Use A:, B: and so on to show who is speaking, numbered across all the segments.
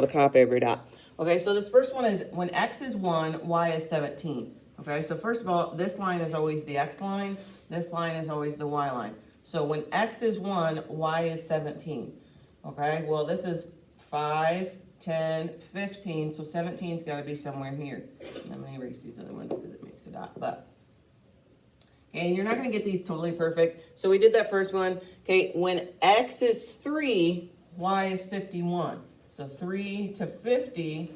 A: to copy every dot. Okay, so this first one is when x is 1, y is 17. Okay, so first of all, this line is always the x line. This line is always the y line. So when x is 1, y is 17. Okay, well, this is 5, 10, 15, so 17's got to be somewhere here. And I'm going to erase these other ones because it makes a dot, but... Okay, and you're not going to get these totally perfect. So we did that first one. Okay, when x is 3, y is 51. So 3 to 50,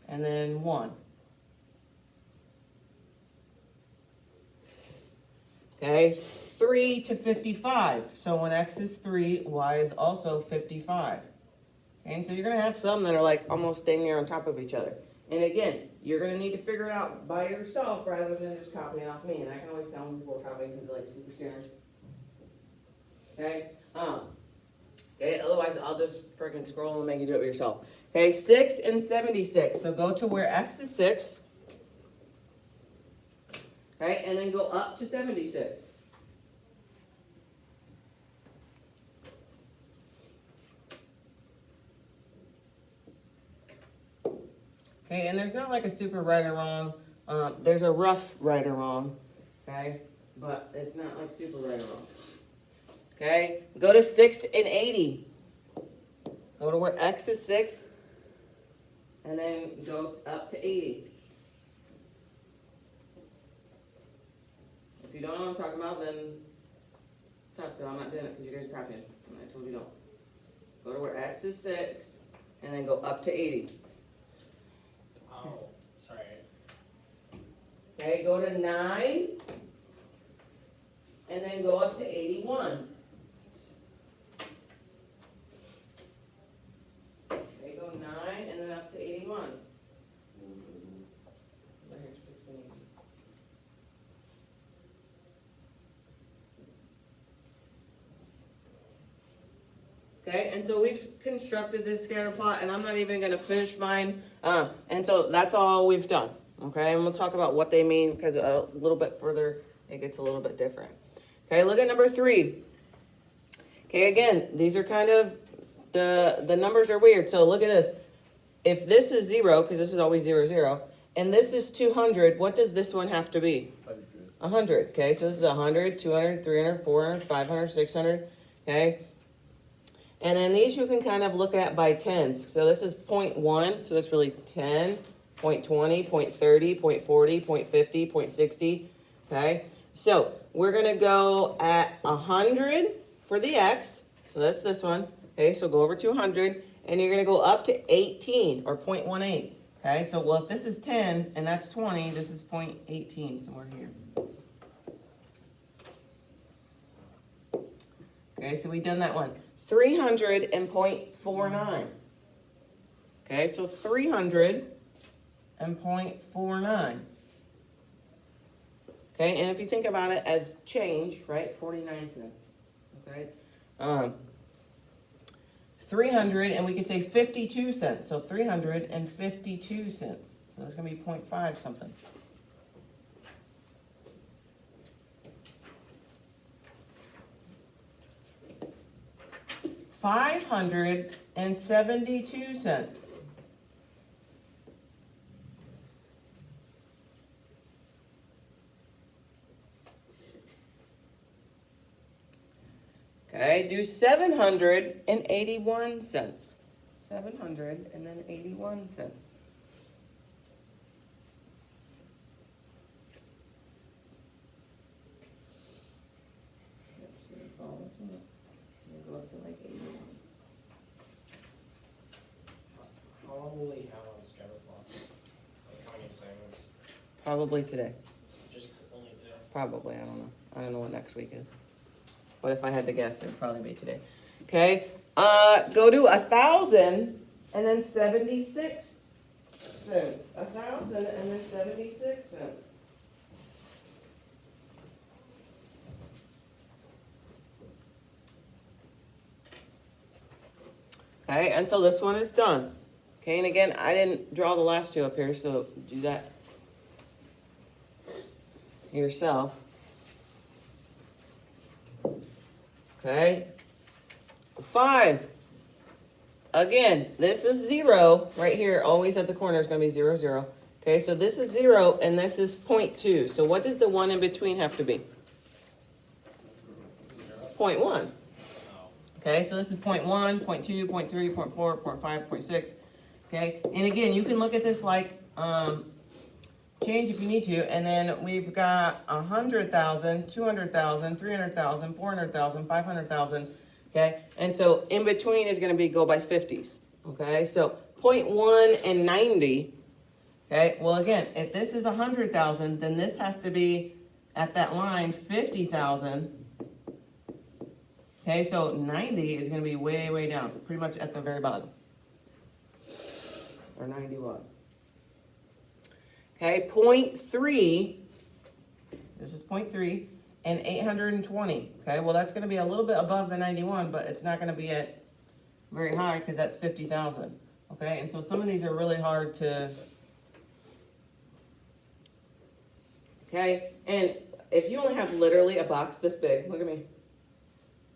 A: and then 1. Okay, 3 to 55. So when x is 3, y is also 55. Okay, and so you're going to have some that are like almost staying there on top of each other. And again, you're going to need to figure it out by yourself rather than just copying off me. And I can always tell when people are copying because they're like super standard. Okay? Okay, otherwise I'll just freaking scroll and make you do it yourself. Okay, 6 and 76. So go to where x is 6. Okay, and then go up to 76. Okay, and there's not like a super right or wrong. There's a rough right or wrong. Okay, but it's not like super right or wrong. Okay, go to 6 and 80. Go to where x is 6, and then go up to 80. If you don't know what I'm talking about, then tough, but I'm not doing it because you guys are copying. I told you don't. Go to where x is 6, and then go up to 80.
B: Oh, sorry.
A: Okay, go to 9, and then go up to 81. Okay, go 9, and then up to 81. Right here, 6 and 8. Okay, and so we've constructed this scatter plot, and I'm not even going to finish mine. And so that's all we've done. Okay, and we'll talk about what they mean because a little bit further it gets a little bit different. Okay, look at number 3. Okay, again, these are kind of, the numbers are weird. So look at this. If this is 0, because this is always 0, 0, and this is 200, what does this one have to be? 100. Okay, so this is 100, 200, 300, 400, 500, 600. Okay. And then these you can kind of look at by tens. So this is 0.1, so that's really 10, 0.20, 0.30, 0.40, 0.50, 0.60, okay? So we're gonna go at 100 for the x, so that's this one, okay? So go over to 100, and you're gonna go up to 18, or 0.18, okay? So, well, if this is 10, and that's 20, this is 0.18, somewhere here. Okay, so we've done that one. 300 and 0.49. Okay, so 300 and 0.49. Okay, and if you think about it as change, right, 49 cents. Okay, 300, and we could say 52 cents. So 352 cents. So that's going to be 0.5 something. $572. Okay, do 781 cents. 781 cents. Go up to like 81.
B: How long will we have on scatter plots? Like how many segments?
A: Probably today.
B: Just only today?
A: Probably, I don't know. I don't know what next week is. But if I had to guess, it'd probably be today. Okay, go to 1,000 and then 76 cents. 1,000 and then 76 cents. Okay, and so this one is done. Okay, and again, I didn't draw the last two up here, so do that yourself. Okay, 5. again, this is 0 right here, always at the corner is gonna be 0, 0. Okay, so this is 0 and this is 0.2. So what does the one in between have to be? 0.1. Okay, so this is 0.1, 0.2, 0.3, 0.4, 0.5, 0.6. Okay, and again, you can look at this like change if you need to, and then we've got 100,000, 200,000, 300,000, 400,000, 500,000. Okay, and so in between is going to be go by 50s. Okay, so 0.1 and 90. Okay, well again, if this is 100,000, then this has to be at that line 50,000. Okay, so 90 is going to be way, way down, pretty much at the very bottom. Or 91. Okay, 0.3, this is 0.3, and 820. Okay, well that's going to be a little bit above the 91, but it's not going to be at very high because that's 50,000. Okay, and so some of these are really hard to... Okay, and if you only have literally a box this big, look at me,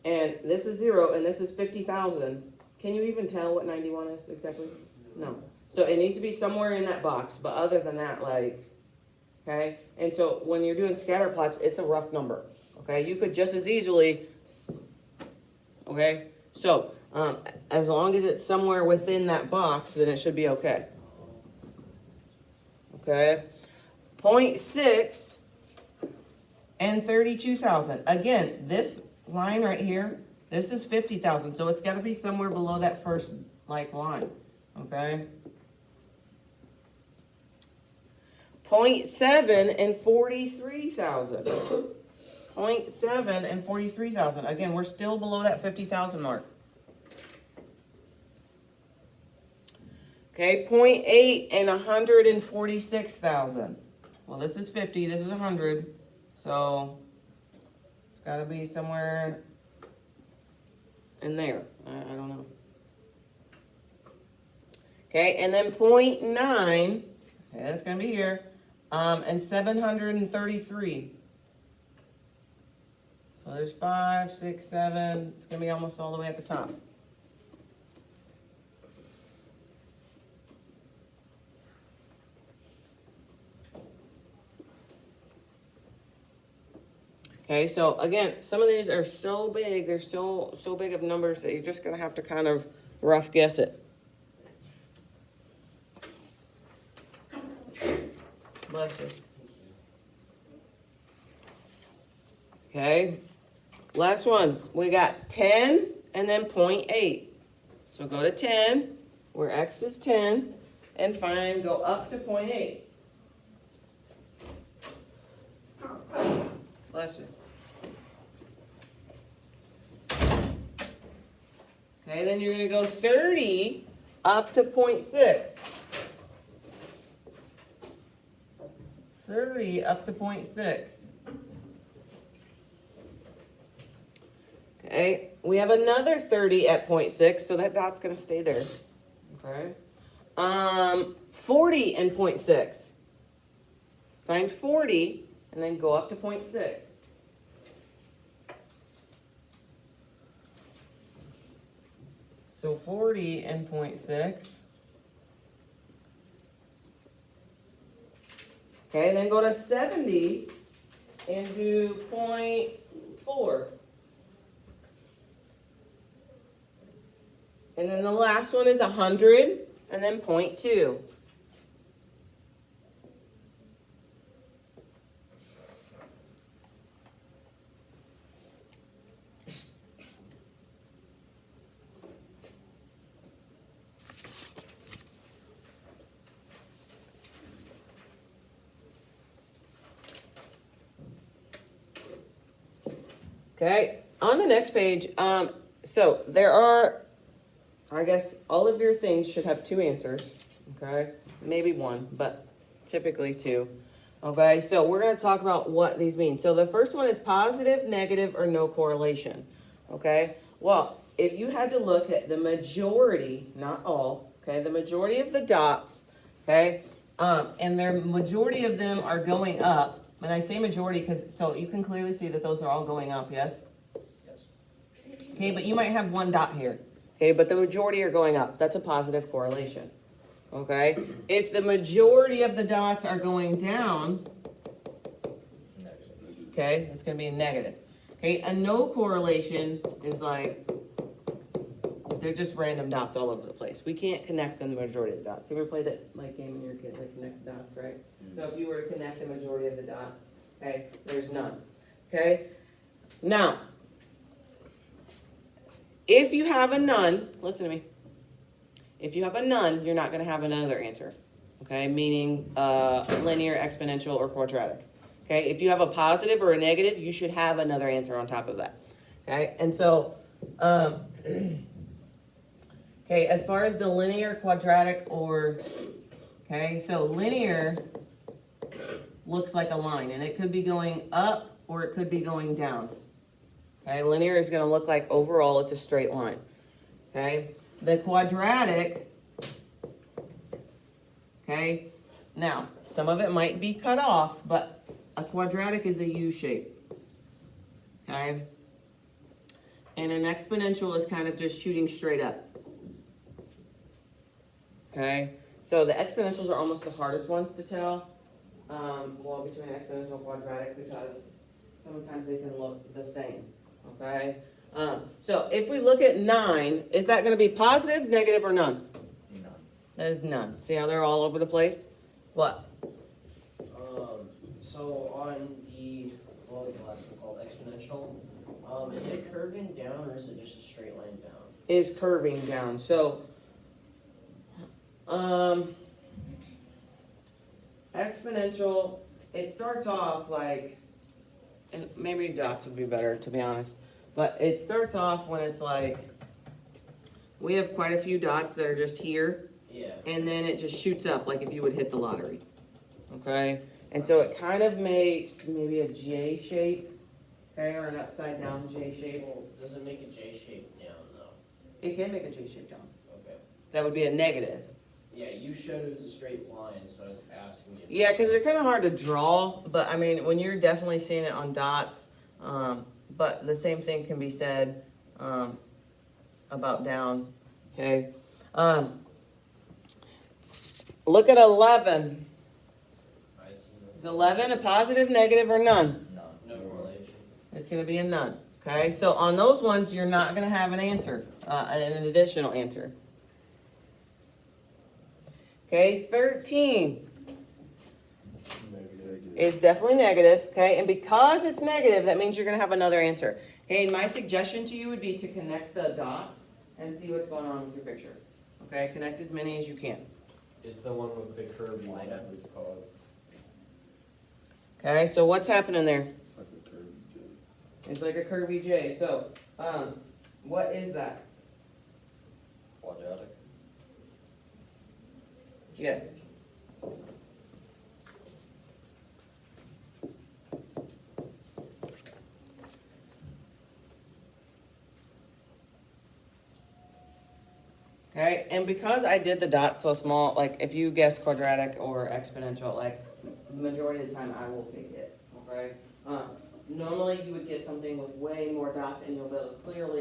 A: and this is 0 and this is 50,000, can you even tell what 91 is exactly? No. So it needs to be somewhere in that box, but other than that, like, okay? And so when you're doing scatter plots, it's a rough number, okay? You could just as easily, okay? So as long as it's somewhere within that box, then it should be okay. Okay? 0.6 and 32,000. Again, this line right here, this is 50,000, so it's got to be somewhere below that first like line, okay? 0.7 and 43,000. 0.7 and 43,000. Again, we're still below that 50,000 mark. Okay, 0.8 and 146,000. Well, this is 50, this is 100, so it's got to be somewhere in there. I don't know. Okay, and then 0.9, okay, that's going to be here, and 733. So there's 5, 6, 7. It's going to be almost all the way at the top. Okay, so again, some of these are so big, they're so big of numbers that you're just going to have to kind of rough guess it. Bless you. Okay, last one. We got 10 and then 0.8. So go to 10, where x is 10, and find, go up to 0.8. Bless you. Okay, then you're going to go 30 up to 0.6. 30 up to 0.6. Okay, we have another 30 at 0.6, so that dot's going to stay there. Okay. 40 and 0.6. Find 40 and then go up to 0.6. So 40 and 0.6. Okay, then go to 70 and do 0.4. And then the last one is 100 and then 0.2. Okay, on the next page, so there are, I guess, all of your things should have two answers, okay? Maybe one, but typically two. Okay, so we're going to talk about what these mean. So the first one is positive, negative, or no correlation, okay? Well, if you had to look at the majority, not all, okay, the majority of the dots, okay, and their majority of them are going up. And I say majority because, so you can clearly see that those are all going up, yes?
B: Yes.
A: Okay, but you might have one dot here. Okay, but the majority are going up. That's a positive correlation. Okay, if the majority of the dots are going down, okay, it's going to be a negative. Okay, a no correlation is like they're just random dots all over the place. We can't connect the majority of the dots. You ever played that like game when you were a kid, like connect the dots, right? So if you were to connect the majority of the dots, okay, there's none. Okay, now if you have a none, listen to me. If you have a none, you're not going to have another answer. Okay, meaning linear, exponential, or quadratic. Okay, if you have a positive or a negative, you should have another answer on top of that. Okay, and so, okay, as far as the linear, quadratic, or, okay, so linear looks like a line, and it could be going up or it could be going down. Okay, linear is going to look like overall it's a straight line. Okay, the quadratic, okay, now some of it might be cut off, but a quadratic is a U shape. Okay, and an exponential is kind of just shooting straight up. Okay, so the exponentials are almost the hardest ones to tell. Well, between exponential and quadratic, because sometimes they can look the same. Okay, so if we look at 9, is that going to be positive, negative, or none?
C: None.
A: That is none. See how they're all over the place? What?
B: So on the, what was the last one called, exponential, is it curving down or is it just a straight line down?
A: It is curving down. So, exponential, it starts off like, and maybe dots would be better, to be honest. But it starts off when it's like, we have quite a few dots that are just here.
B: Yeah.
A: And then it just shoots up like if you would hit the lottery. Okay? And so it kind of makes maybe a J shape, okay, or an upside down J shape.
B: Well, does it make a J shape down though?
A: It can make a J shape down.
B: Okay.
A: That would be a negative.
B: Yeah, you showed it was a straight line, so I was asking you.
A: Yeah, because they're kind of hard to draw, but I mean, when you're definitely seeing it on dots, but the same thing can be said about down, okay? Look at 11.
B: I see.
A: Is 11 a positive, negative, or none?
C: None.
B: No correlation.
A: It's going to be a none, okay? So on those ones, you're not going to have an answer, an additional answer. Okay, 13 is definitely negative, okay? And because it's negative, that means you're going to have another answer. Okay, and my suggestion to you would be to connect the dots and see what's going on with your picture. Okay, connect as many as you can.
B: Is the one with the curvy line, I believe it's called.
A: Okay, so what's happening there?
D: Like a curvy J.
A: It's like a curvy J. So, what is that?
C: Quadratic.
A: Yes. Okay, and because I did the dot so small, like if you guess quadratic or exponential, like the majority of the time I will take it, okay? Normally you would get something with way more dots and you'll be able to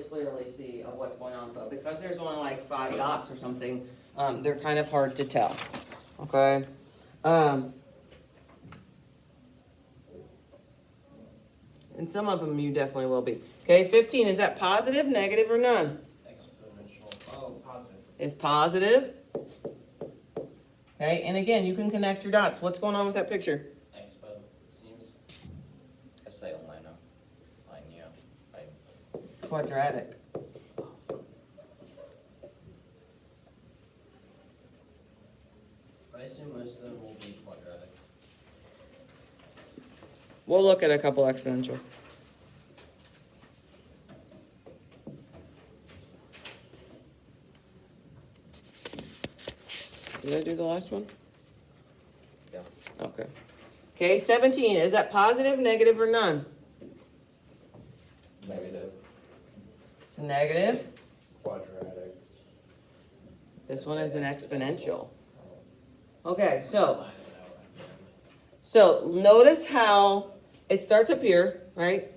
A: clearly see what's going on, but because there's only like 5 dots or something, they're kind of hard to tell, okay? And some of them you definitely will be. Okay, 15, is that positive, negative, or none?
B: Exponential. Oh, positive.
A: Is positive. Okay, and again, you can connect your dots. What's going on with that picture?
B: Expo, it seems.
C: I say line. Yeah.
A: It's quadratic.
B: I assume most of them will be quadratic.
A: We'll look at a couple exponential. Did I do the last one?
C: Yeah.
A: Okay. Okay, 17. Is that positive, negative, or none?
C: Negative.
A: It's a negative.
C: Quadratic.
A: This one is an exponential. Okay, so notice how it starts up here, right?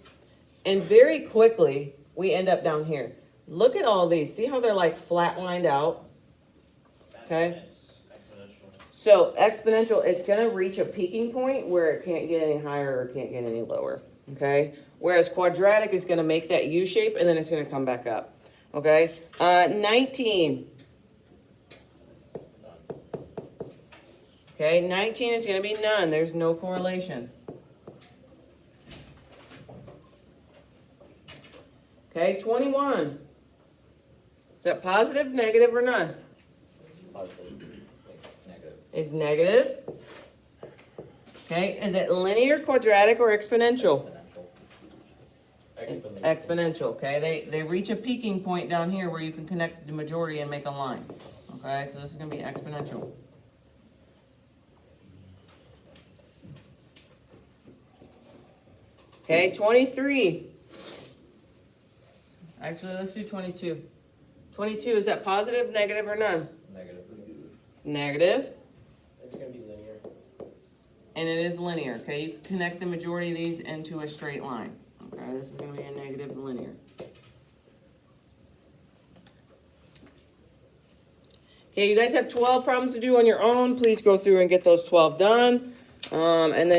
A: And very quickly, we end up down here. Look at all these. See how they're like flat lined out? Okay.
B: It's exponential.
A: So exponential, it's gonna reach a peaking point where it can't get any higher or can't get any lower, okay? Whereas quadratic is gonna make that U shape and then it's gonna come back up, okay? 19. Okay, 19 is gonna be none. There's no correlation. Okay, 21. Is that positive, negative, or none?
C: Positive. Negative.
A: Is negative. Okay, is it linear, quadratic, or exponential? It's exponential, okay? They reach a peaking point down here where you can connect the majority and make a line. Okay, so this is gonna be exponential. Okay, 23. Actually, let's do 22. 22, is that positive, negative, or none?
C: Negative.
A: It's negative,
B: It's gonna be linear.
A: and it is linear, okay? You can connect the majority of these into a straight line. Okay, this is gonna be a negative linear. Okay, you guys have 12 problems to do on your own. Please go through and get those 12 done. And then